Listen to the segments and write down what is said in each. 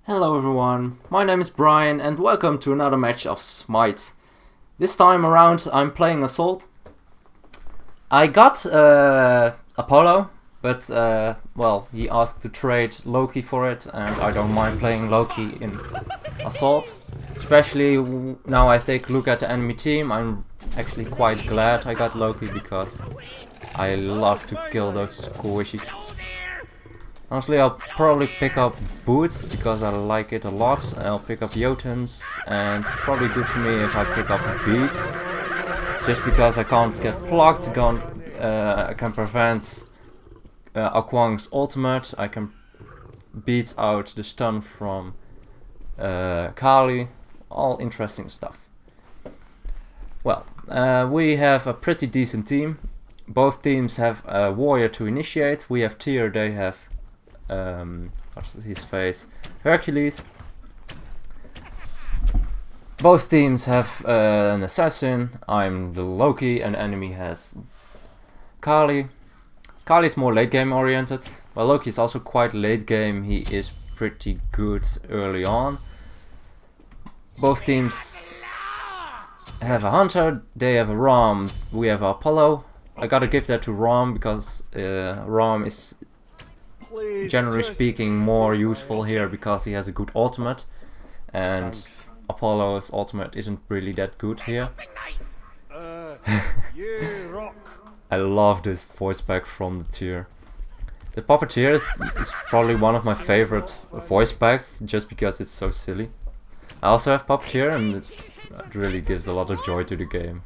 Hello everyone, my name is Brian and welcome to another match of Smite. This time around I'm playing Assault. I got Apollo, but well, he asked to trade Loki for it and I don't mind playing Loki in Assault. Especially now I take a look at the enemy team, I'm actually quite glad I got Loki because I love to kill those squishies. Honestly, I'll probably pick up Boots because I like it a lot. I'll pick up Jotuns and probably good for me if I pick up Beats. Just because I can't get plucked, I can prevent Akwang's ultimate, I can beat out the stun from Kali. All interesting stuff. Well, we have a pretty decent team. Both teams have a warrior to initiate. We have Tyr, they have what's his face? Hercules. Both teams have an assassin. I'm the Loki and the enemy has Kali. Kali is more late game oriented. Well, Loki is also quite late game. He is pretty good early on. Both teams have a hunter. They have a Ram. We have Apollo. I gotta give that to Ram because Ram is generally speaking more useful here because he has a good ultimate and Apollo's ultimate isn't really that good here. I love this voice pack from the tier. The Puppeteer is probably one of my favorite voice packs just because it's so silly. I also have Puppeteer and it really gives a lot of joy to the game.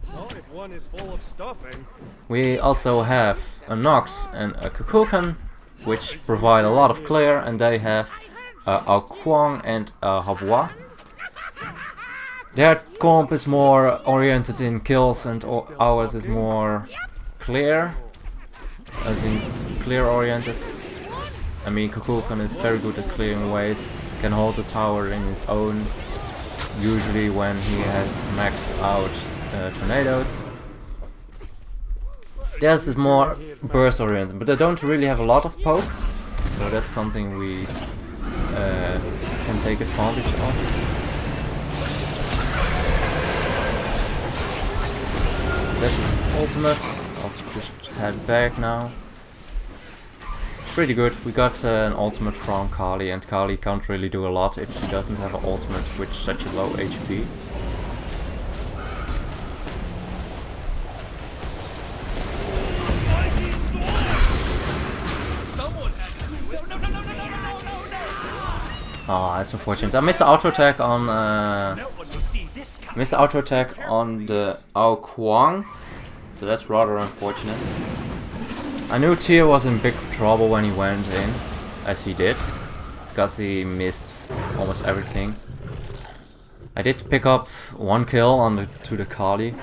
We also have a Nox and a Kukulkan, which provide a lot of clear, and they have a Kwang and a Habwa. Their comp is more oriented in kills and ours is more clear, as in clear oriented. I mean, Kukulkan is very good at clearing waves, can hold the tower in his own, usually when he has maxed out tornadoes. Theirs is more burst oriented, but they don't really have a lot of poke, so that's something we can take advantage of. This is ultimate. I'll just head back now. Pretty good. We got an ultimate from Kali, and Kali can't really do a lot if she doesn't have an ultimate with such a low HP. Oh, that's unfortunate. I missed the auto attack on the Ao Kwang, so that's rather unfortunate. I knew Tyr was in big trouble when he went in, as he did, because he missed almost everything. I did pick up one kill on to the Kali.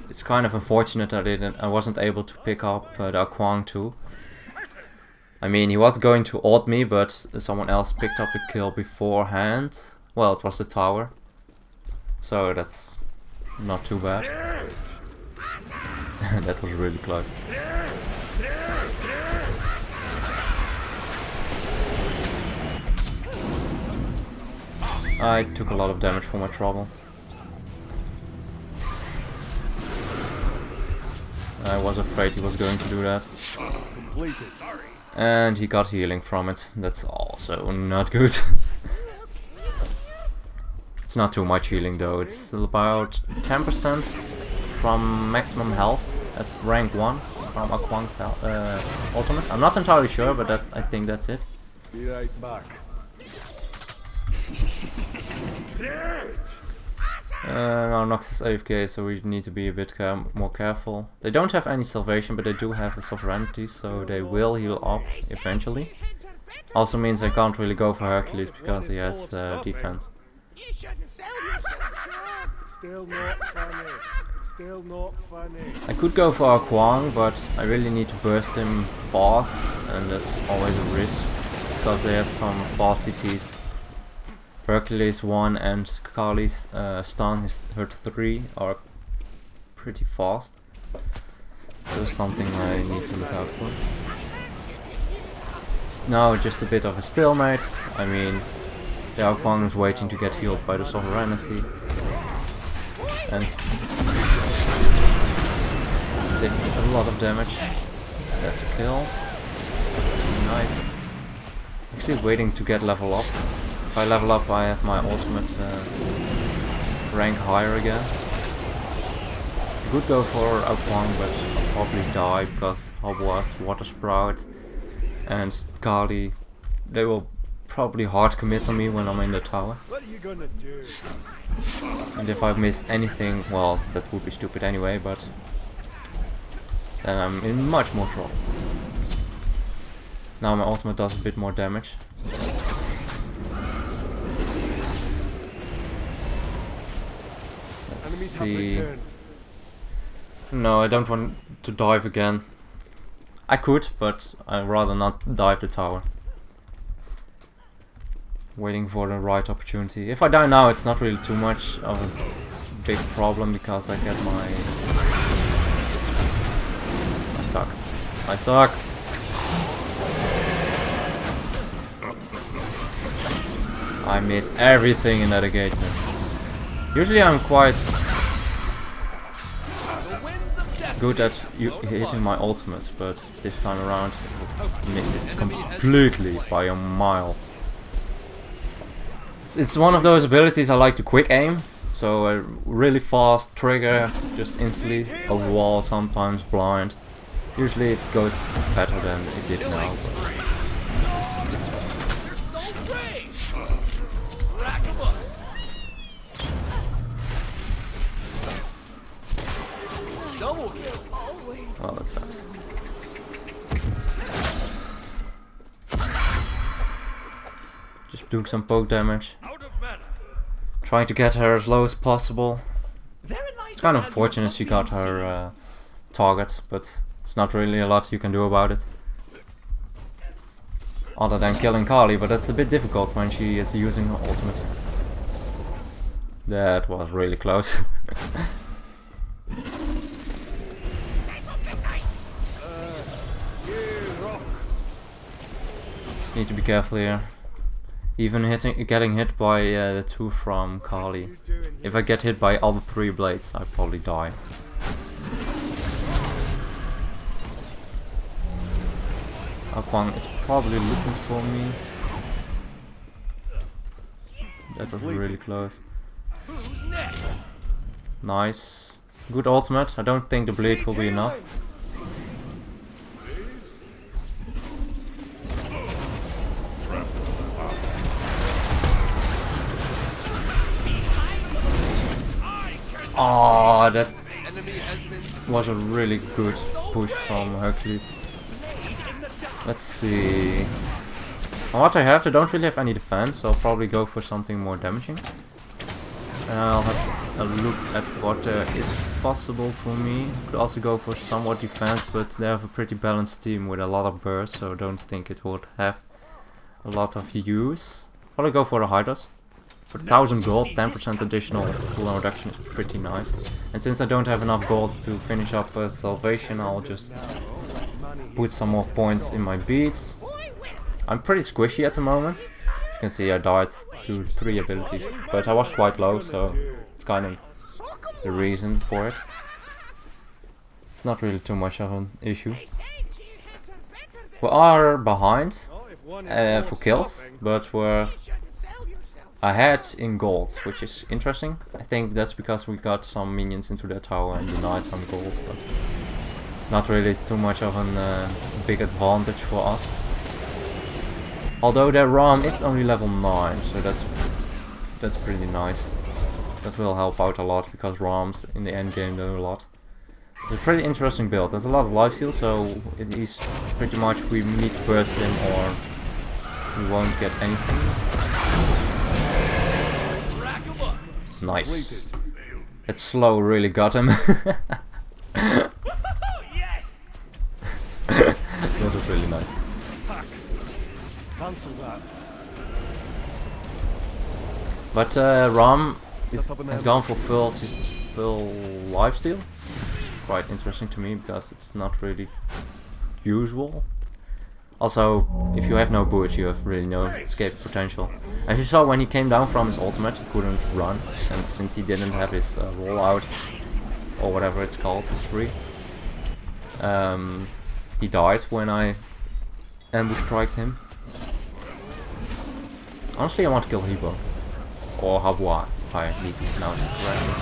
It's kind of unfortunate I wasn't able to pick up the Ao Kwang too. I mean, he was going to ult me, but someone else picked up a kill beforehand. Well, it was the tower. So that's not too bad. That was really close. I took a lot of damage for my trouble. I was afraid he was going to do that. And he got healing from it. That's also not good. It's not too much healing though. It's about 10% from maximum health at rank 1 from Akwang's ultimate. I'm not entirely sure, but I think that's it. Be right back. Now Nox is AFK, so we need to be a bit more careful. They don't have any salvation, but they do have a sovereignty, so they will heal up eventually. Also means I can't really go for Hercules because he has defense. I could go for a Kwang, but I really need to burst him fast, and that's always a risk because they have some fast CCs. Hercules 1 and Kali's stun, his hurt 3 are pretty fast. So that's something I need to look out for. It's now just a bit of a stalemate. I mean, The Aquan is waiting to get healed by the Sovereignty. And did a lot of damage. That's a kill. Nice. Actually waiting to get level up. If I level up I have my ultimate rank higher again. I could go for Aquan, but I'll probably die because Hobwas, Water Sprout and Kali, they will probably hard commit on me when I'm in the tower. What are you gonna do? And if I miss anything, well, that would be stupid anyway, but then I'm in much more trouble. Now my ultimate does a bit more damage. Let's see. No, I don't want to dive again. I could, but I'd rather not dive the tower. Waiting for the right opportunity. If I die now, it's not really too much of a big problem because I get my... I suck. I suck! I miss everything in that engagement. Usually I'm quite good at hitting my ultimates, but this time around I missed it completely by a mile. It's one of those abilities I like to quick aim, so a really fast trigger, just instantly, over wall, sometimes blind. Usually it goes better than it did now. Oh, that sucks. Just doing some poke damage. Trying to get her as low as possible. It's kind of unfortunate she got her target, but it's not really a lot you can do about it. Other than killing Kali, but that's a bit difficult when she is using her ultimate. That was really close. Need to be careful here. Even getting hit by the two from Kali. If I get hit by all the three blades, I probably die. Aquan is probably looking for me. That was really close. Nice. Good ultimate. I don't think the bleed will be enough. Oh, that was a really good push from Hercules. Let's see. On what I have, I don't really have any defense, so I'll probably go for something more damaging. I'll have a look at what is possible for me. Could also go for somewhat defense, but they have a pretty balanced team with a lot of bursts, so I don't think it would have a lot of use. Probably go for the Hydras. For 1000 gold, 10% additional cooldown reduction is pretty nice. And since I don't have enough gold to finish up Salvation, I'll just put some more points in my beads. I'm pretty squishy at the moment. As you can see, I died to 3 abilities, but I was quite low, so it's kind of the reason for it. It's not really too much of an issue. We are behind for kills, but we're ahead in gold, which is interesting. I think that's because we got some minions into their tower and denied some gold, but not really too much of a big advantage for us. Although their Ram is only level 9, so that's pretty nice. That will help out a lot because Rams in the end game do a lot. It's a pretty interesting build. There's a lot of lifesteal, so it is pretty much we need to burst him or we won't get anything. Nice. That slow really got him. That was really nice. But Ram has gone for full lifesteal. Quite interesting to me because it's not really usual. Also, if you have no boots, you have really no escape potential. As you saw, when he came down from his ultimate, he couldn't run, and since he didn't have his rollout, or whatever it's called, his free, he died when I ambush striked him. Honestly, I want to kill Hebo. Or Habwa, if I need to pronounce it correctly.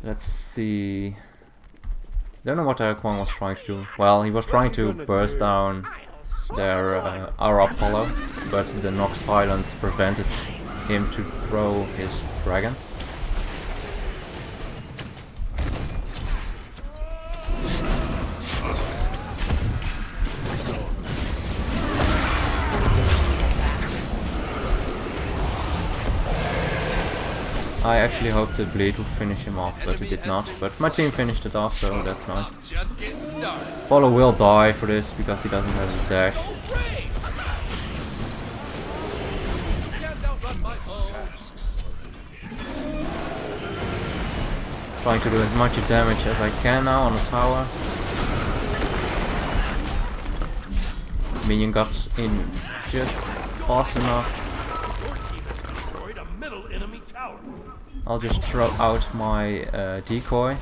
Let's see. Don't know what Kwang was trying to do. Well, he was trying to burst down their our Apollo, but the Nox Silence prevented him to throw his dragons. I actually hoped the bleed would finish him off, but it did not. But my team finished it off, so that's nice. Apollo will die for this because he doesn't have his dash. Trying to do as much damage as I can now on the tower. Minion got in just fast enough. I'll just throw out my decoy,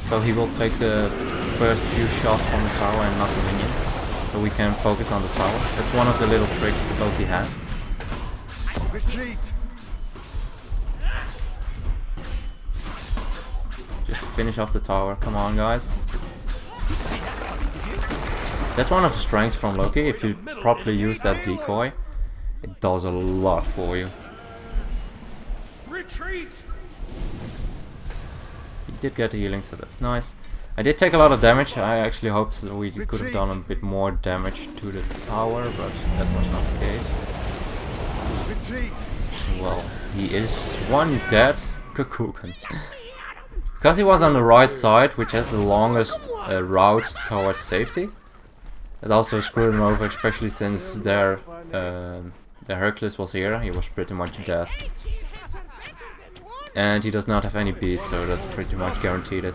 so he will take the first few shots from the tower and not the minions, so we can focus on the tower. That's one of the little tricks Loki has. Retreat. Just finish off the tower, come on guys. That's one of the strengths from Loki. If you properly use that decoy, it does a lot for you. Retreat. He did get healing, so that's nice. I did take a lot of damage. I actually hoped that we could have done a bit more damage to the tower, but that was not the case. Retreat. Well, he is one dead Kukuken. Because he was on the right side, which has the longest route towards safety. It also screwed him over, especially since their Hercules was here. He was pretty much dead. And he does not have any beat, so that pretty much guaranteed it.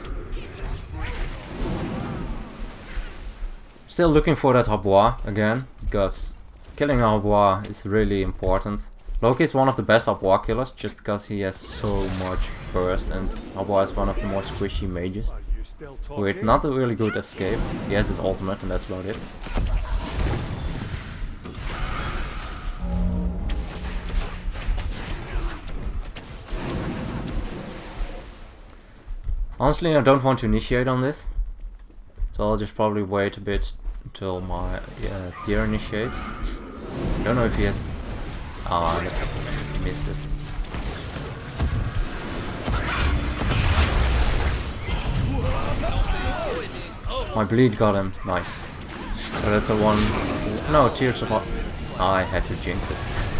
Still looking for that Habois again, because killing a Habois is really important. Loki is one of the best Habois killers, just because he has so much burst, and Habois is one of the more squishy mages. With not a really good escape. He has his ultimate, and that's about it. Honestly, I don't want to initiate on this, so I'll just probably wait a bit until my tier initiates. I don't know if he has... Ah, he missed it. My bleed got him, nice. So that's a one... No, Tears of... I had to jinx it.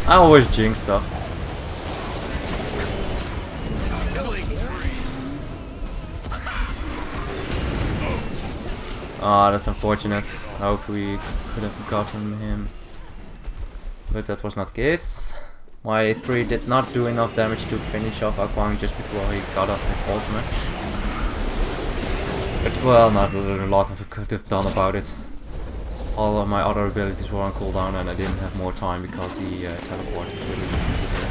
I always jinx stuff. Ah, that's unfortunate. I hope we could have gotten him. But that was not the case. My 3 did not do enough damage to finish off Akwang just before he got off his ultimate. But well, not a lot of it could have done about it. All of my other abilities were on cooldown and I didn't have more time because he teleported really disappeared.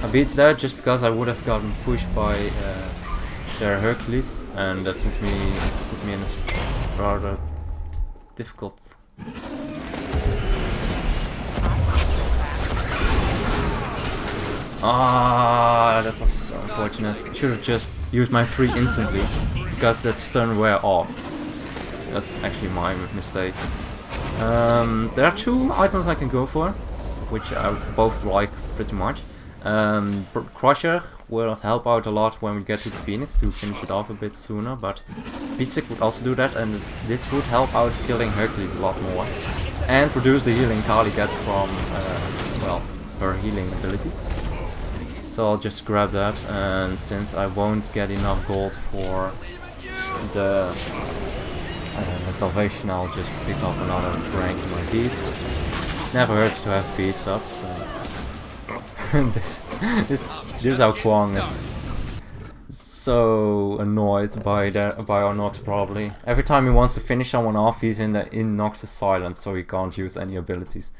I beat that just because I would have gotten pushed by their Hercules, and that put me in a rather difficult. Ah, that was so unfortunate. I should have just used my 3 instantly, because that stun wear off. That's actually my mistake. There are 2 items I can go for, which I both like pretty much. Crusher will help out a lot when we get to the Phoenix to finish it off a bit sooner, but Beatsick would also do that, and this would help out killing Hercules a lot more. And reduce the healing Kali gets from, well, her healing abilities. So I'll just grab that, and since I won't get enough gold for the At Salvation I'll just pick up another rank in my beats. Never hurts to have beats up, so this is how Kwang is so annoyed by our Nox probably. Every time he wants to finish someone off, he's in Nox's silence, so he can't use any abilities.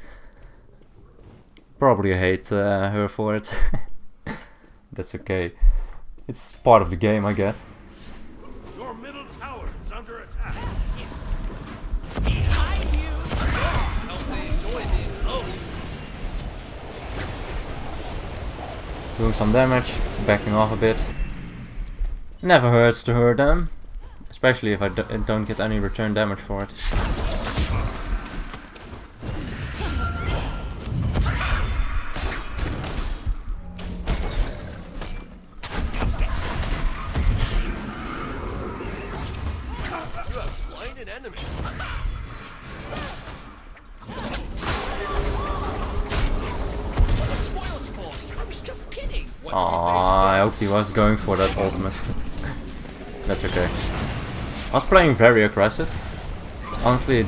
Probably hate her for it. That's okay. It's part of the game, I guess. Your middle tower is under attack. Behind you! Don't they enjoy this? Oh. Doing some damage, backing off a bit. Never hurts to hurt them, especially if I don't get any return damage for it. I hoped he was going for that ultimate. That's okay. I was playing very aggressive. Honestly, it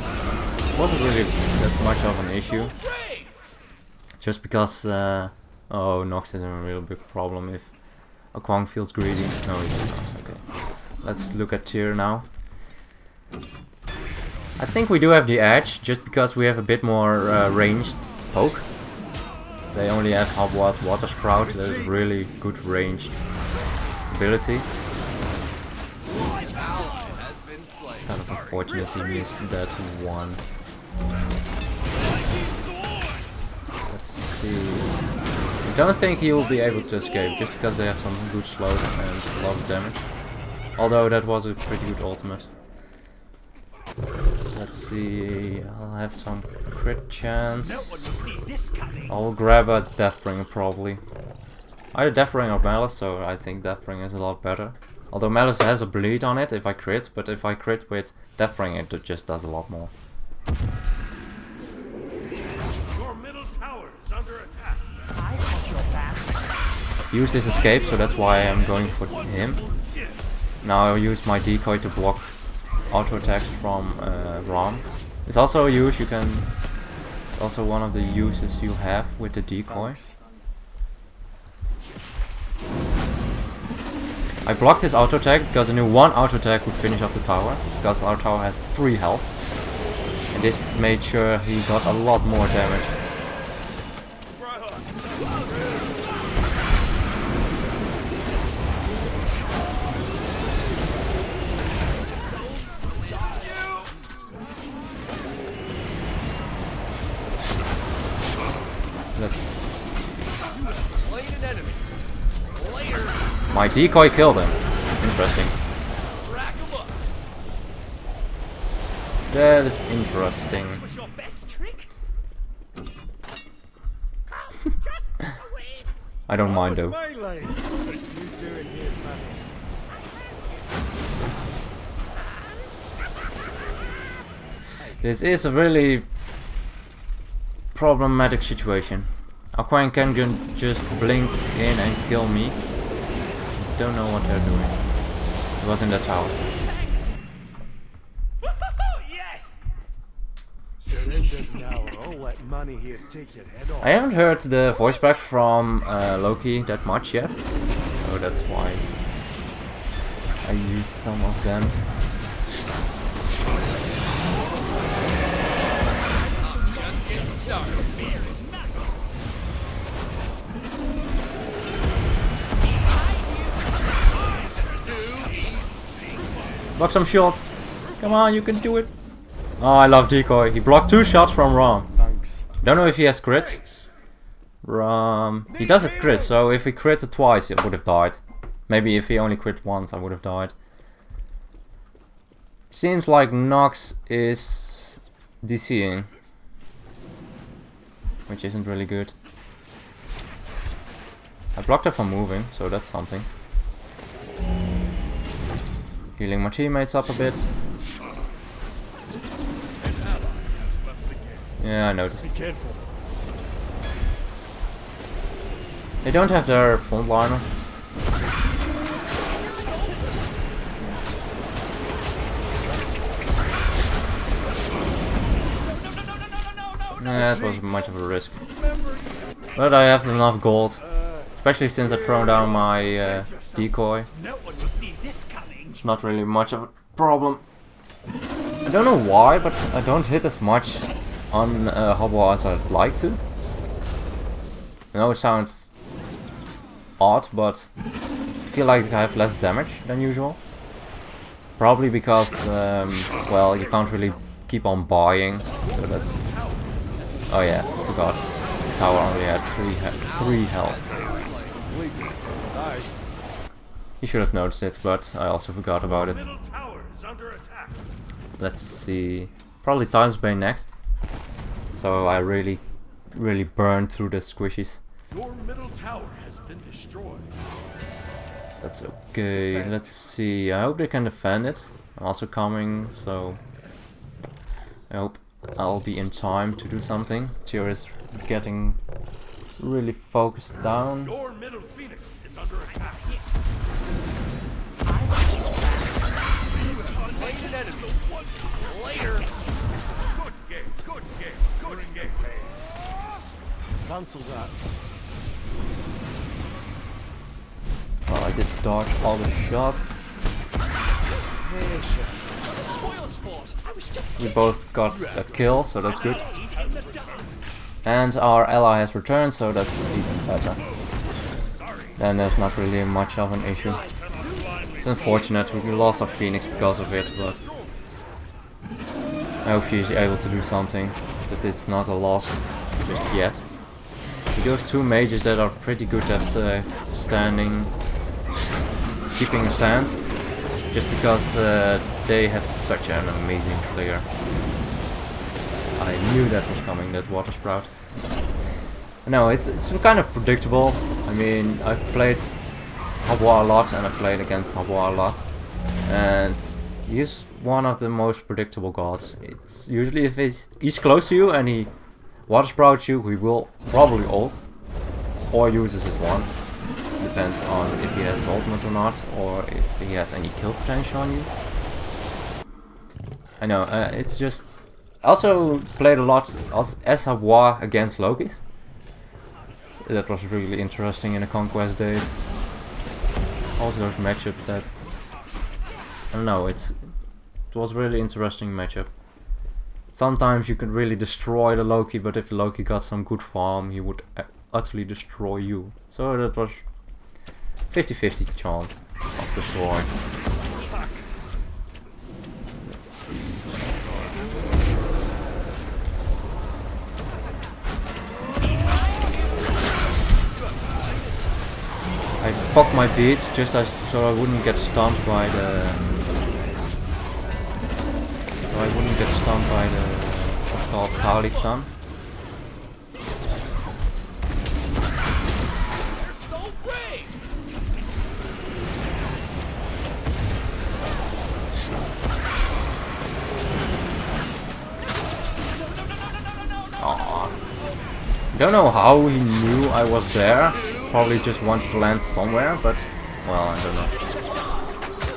wasn't really that much of an issue. Just because, oh, Nox is a real big problem if a Kwang feels greedy. No, he's not. Okay. Let's look at tier now. I think we do have the edge, just because we have a bit more ranged poke. They only have Hobwatt Water Sprout, that is really good ranged ability. It's kind of unfortunate he missed that one. Let's see. I don't think he will be able to escape, just because they have some good slows and a lot of damage. Although that was a pretty good ultimate. Let's see, I'll have some crit chance. I'll grab a Deathbringer probably. Either Deathbringer or Malice, so I think Deathbringer is a lot better. Although Malice has a bleed on it if I crit, but if I crit with Deathbringer it just does a lot more. Your middle tower is under attack. I got your back. Use this escape, so that's why I'm going for him. Now I'll use my decoy to block auto attacks from Ron. It's also a use you can. It's also one of the uses you have with the decoy. I blocked his auto attack because I knew one auto attack would finish off the tower, because our tower has 3 health. And this made sure he got a lot more damage. My decoy killed him. Interesting. That is interesting. I don't mind though. This is a really problematic situation. Aquan can just blink in and kill me. Don't know what they're doing. It was in the tower. Thanks. Yes. Surrender now, or I'll let money here take your head off. I haven't heard the voice back from Loki that much yet, so that's why I used some of them. Block some shots. Come on, you can do it. Oh, I love decoy. He blocked 2 shots from Rom. Thanks. Don't know if he has crit. He does it crit, so if he critted twice, it would have died. Maybe if he only crit once, I would have died. Seems like Nox is DCing, which isn't really good. I blocked her from moving, so that's something. Healing my teammates up a bit. Yeah, I noticed. Be careful. They don't have their frontliner. Yeah, it was much of a risk. But I have enough gold. Especially since I've thrown down my decoy. No one will see this coming. It's not really much of a problem. I don't know why, but I don't hit as much on Hobo as I'd like to. I know it sounds odd, but I feel like I have less damage than usual. Probably because, well, you can't really keep on buying, so that's... Oh yeah, I forgot. The tower only had 3 health. You should have noticed it, but I also forgot about it. Middle tower is under attack. Let's see. Probably Titan's Bane next. So I really burn through the squishies. Your middle tower has been destroyed. That's okay. Let's see. I hope they can defend it. I'm also coming, so I hope I'll be in time to do something. Tyr is getting really focused down. Your middle phoenix is under attack. Slain an enemy. Later. Good game, good game, good game. Cancel that. Well, I did dodge all the shots. Spoil sport. I was just We both got a kill, so that's good. in the dark. And our ally has returned, so that's even better. Then there's not really much of an issue. It's unfortunate we lost our Phoenix because of it, but I hope she's able to do something. But it's not a loss just yet. We do have 2 mages that are pretty good at keeping a stand. Just because they have such an amazing player. I knew that was coming, that water sprout. No, it's kind of predictable. I mean, I've played Habwa a lot and I played against Habwa a lot. And he's one of the most predictable gods. It's usually if he's close to you and he water sprouts you, he will probably ult. Or uses it one. Depends on if he has ultimate or not, or if he has any kill potential on you. I know, it's just... I also played a lot as Habwa against Lokis. So that was really interesting in the Conquest days. All those matchups that... I don't know, it was a really interesting matchup. Sometimes you could really destroy the Loki, but if the Loki got some good farm, he would utterly destroy you. So that was 50-50 chance of destroying. Let's see. I popped my beads just so I wouldn't get stunned by the... what's called Kali stun. They're so brave. Aww. Don't know how he knew I was there. Probably just wanted to land somewhere, but well, I don't know.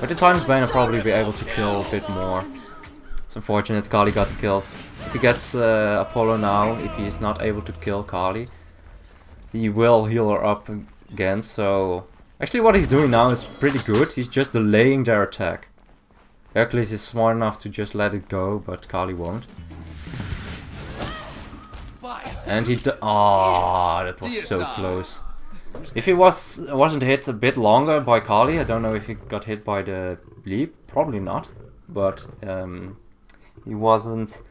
But the Titan's Bane I'll probably be able to kill a bit more. It's unfortunate Kali got the kills. If he gets Apollo now, if he is not able to kill Kali, he will heal her up again, so... Actually what he's doing now is pretty good, he's just delaying their attack. Hercules is smart enough to just let it go, but Kali won't. And he that was so close. If he wasn't hit a bit longer by Kali, I don't know if he got hit by the leap, probably not. But he wasn't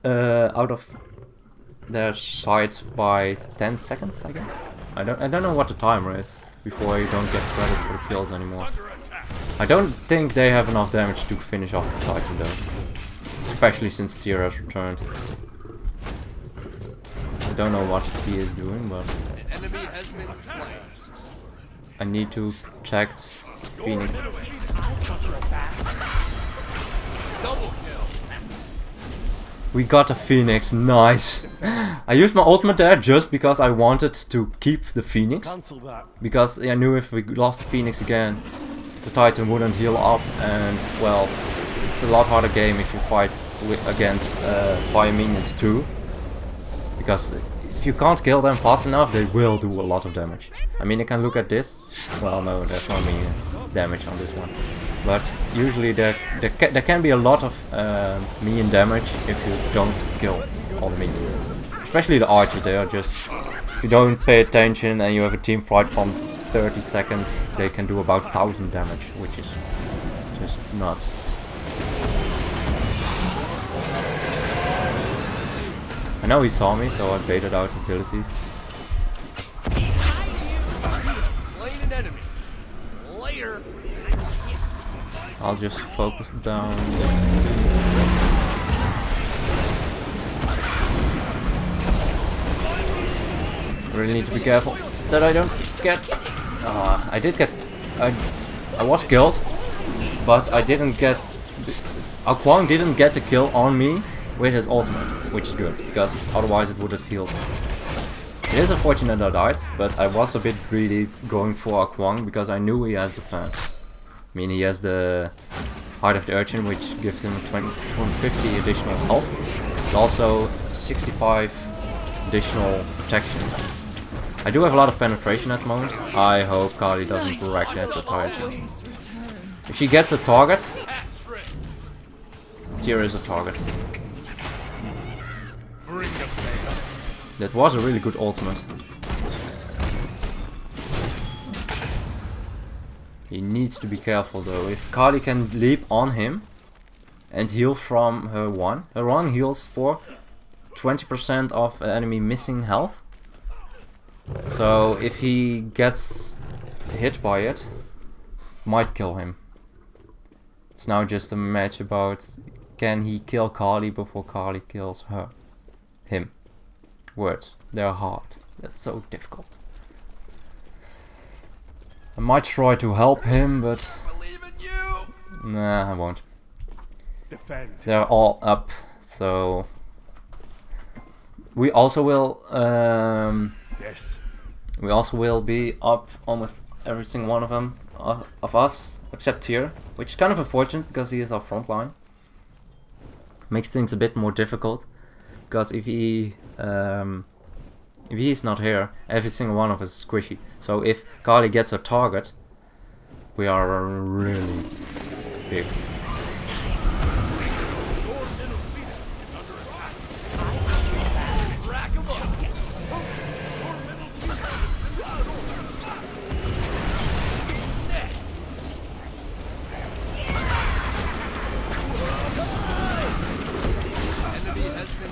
out of their sight by 10 seconds, I guess. I don't know what the timer is before you don't get credit for the kills anymore. I don't think they have enough damage to finish off the Titan though, especially since Tyr has returned. I don't know what he is doing, but An enemy has been slain. I need to protect Phoenix. Double kill. We got a Phoenix, nice. I used my ultimate there just because I wanted to keep the Phoenix. Cancel that. Because I knew if we lost the Phoenix again, the Titan wouldn't heal up, and well, it's a lot harder game if you fight against fire minions too. because if you can't kill them fast enough, they will do a lot of damage. I mean, you can look at this. Well, no, there's no minion damage on this one. But usually there can be a lot of minion damage if you don't kill all the minions. Especially the archers, they are just... If you don't pay attention and you have a team fight from 30 seconds, they can do about 1000 damage, which is just nuts. I know he saw me, so I baited out abilities. Slain an enemy. Later. I'll just focus down. Really need to be careful that I don't get. I did get. I was killed, but I didn't get. Kwang didn't get the kill on me with his ultimate, which is good because otherwise it would have healed. It is unfortunate I died, but I was a bit greedy going for Kwang because I knew he has the fan. I mean, he has the Heart of the Urchin, which gives him 250 additional health, but also 65 additional protections. I do have a lot of penetration at the moment. I hope Kali doesn't wreck that entirely. If she gets a target, here is a target. That was a really good ultimate. He needs to be careful though. If Kali can leap on him and heal from her 1. Her 1 heals for 20% of enemy missing health. So if he gets hit by it, might kill him. It's now just a match about can he kill Kali before Kali kills him. Words, they're hard. That's so difficult. I might try to help him, but nah, I won't. Defend. They're all up, so we also will. Yes. We also will be up almost every single one of them of us, except here, which is kind of unfortunate because he is our front line. Makes things a bit more difficult because if he's not here, every single one of us is squishy. So if Kali gets a target, we are really big.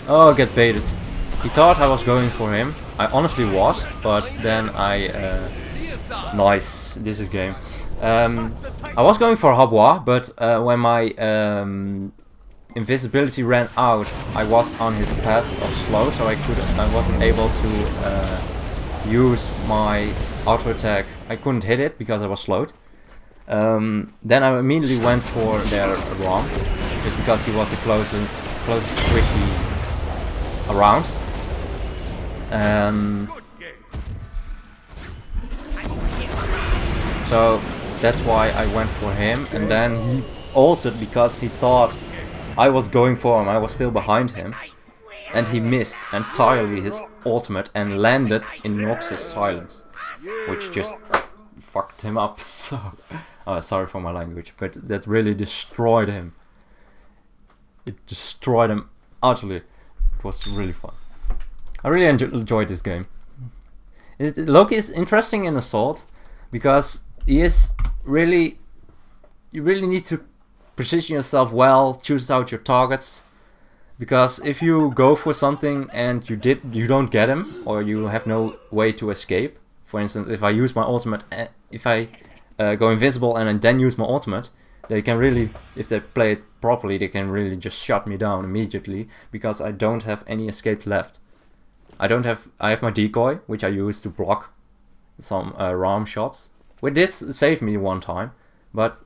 Oh, get baited. He thought I was going for him. I honestly was, but then nice, this is game. I was going for Habois, but when my invisibility ran out, I was on his path of slow, so I wasn't able to use my auto attack. I couldn't hit it because I was slowed. Then I immediately went for their Rom, just because he was the closest squishy around. So that's why I went for him, and then he ulted because he thought I was going for him. I was still behind him, and he missed entirely his ultimate and landed in Nox's silence, which just fucked him up. So sorry for my language, but that really destroyed him. It destroyed him utterly. It was really fun. I really enjoyed this game. Loki is interesting in Assault because he is really... You really need to position yourself well, choose out your targets. Because if you go for something and you don't get him, or you have no way to escape. For instance, if I use my ultimate, if I go invisible and then use my ultimate, they can really, if they play it properly, they can really just shut me down immediately because I don't have any escape left. I have my decoy, which I use to block some ram shots. Which did save me one time, but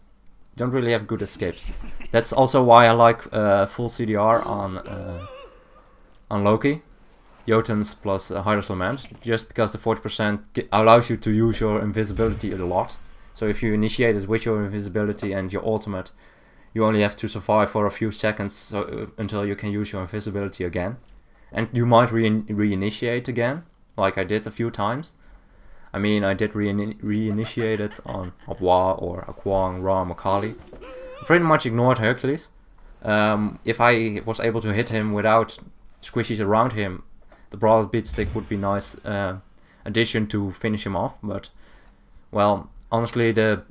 don't really have good escape. That's also why I like full CDR on Loki. Jotun's plus Hydra's Lament, just because the 40% allows you to use your invisibility a lot. So if you initiate it with your invisibility and your ultimate, you only have to survive for a few seconds until you can use your invisibility again. and you might reinitiate again, like I did a few times. I mean, I did reinitiate it on a Hwa or a Kwang, Ram or Kali. I pretty much ignored Hercules. If I was able to hit him without squishies around him, the Brawler Beat Stick would be nice addition to finish him off. But well, honestly, the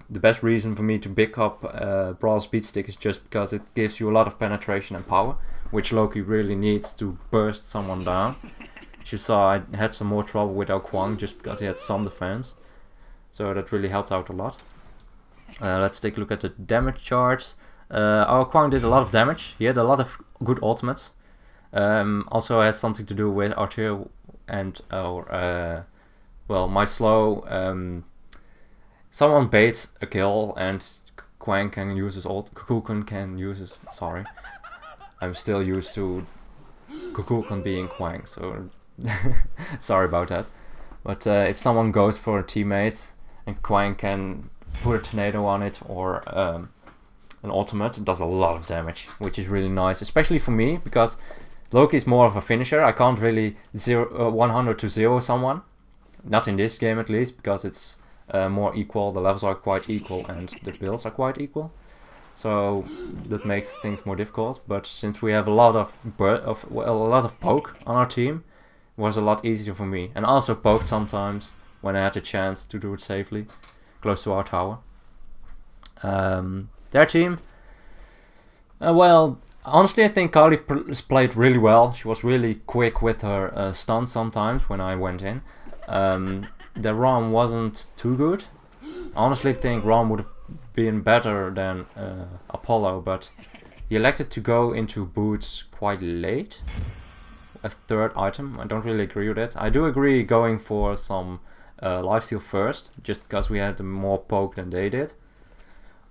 best reason for me to pick up Brawler's Beat Stick is just because it gives you a lot of penetration and power, which Loki really needs to burst someone down. As you saw, I had some more trouble with our Kwang just because he had some defense, so that really helped out a lot. Let's take a look at the damage charts. Our Kwang did a lot of damage. He had a lot of good ultimates. Also has something to do with Archer and our my slow. Someone baits a kill and Kwang can use his ult. Kukulkan can use his. Sorry, I'm still used to Kukulkan being Kwang, so sorry about that. But if someone goes for a teammate and Kwang can put a tornado on it or an ultimate, it does a lot of damage, which is really nice, especially for me because Loki is more of a finisher. I can't really 100 to 0 someone, not in this game at least, because it's more equal. The levels are quite equal and the builds are quite equal, so that makes things more difficult. But since we have a lot of poke on our team, it was a lot easier for me, and also poked sometimes when I had the chance to do it safely close to our tower. Their team, well, honestly, I think Kali played really well. She was really quick with her stuns sometimes when I went in. The Ram wasn't too good. I honestly think Ram would have been better than Apollo, but he elected to go into boots quite late. A third item. I don't really agree with it. I do agree going for some lifesteal first, just because we had more poke than they did.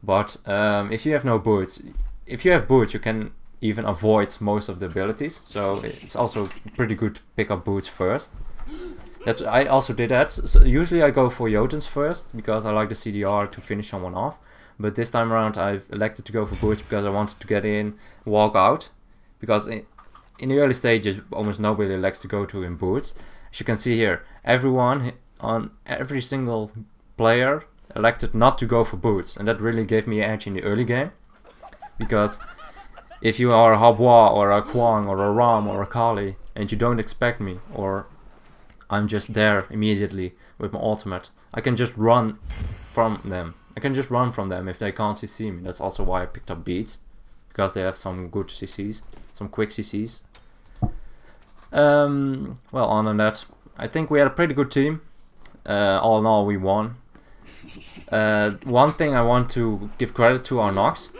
But if you have no boots, if you have boots, you can even avoid most of the abilities. So it's also pretty good to pick up boots first. I also did that. So usually I go for Jotuns first because I like the CDR to finish someone off. But this time around I've elected to go for boots because I wanted to get in, walk out. Because in the early stages almost nobody likes to go to in boots. As you can see here, every single player elected not to go for boots, and that really gave me an edge in the early game. Because if you are a Habwa or a Kwang or a Ram or a Kali and you don't expect me, or I'm just there immediately with my ultimate, I can just run from them. If they can't CC me. That's also why I picked up beats, because they have some good CCs, some quick CCs. Well, other than that, I think we had a pretty good team. All in all, we won. One thing I want to give credit to our Nox.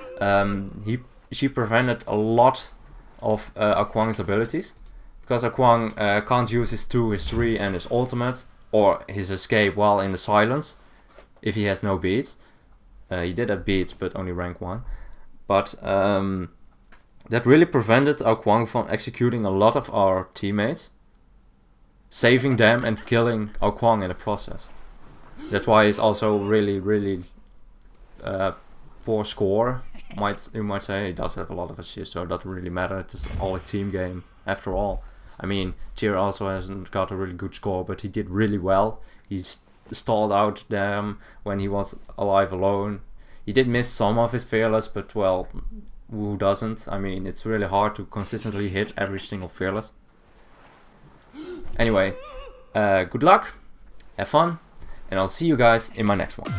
She prevented a lot of Akwang's abilities, because Akwang can't use his 2, his 3 and his ultimate or his escape while in the silence if he has no beats. He did have beats but only rank 1. But that really prevented Akwang from executing a lot of our teammates, saving them and killing Akwang in the process. That's why he's also really poor score. You might say he does have a lot of assists, so it doesn't really matter. It's all a team game after all. I mean, Tyr also hasn't got a really good score, but he did really well. He's stalled out them when he was alive alone. He did miss some of his fearless, but well, who doesn't? I mean, it's really hard to consistently hit every single fearless. Anyway, good luck, have fun, and I'll see you guys in my next one.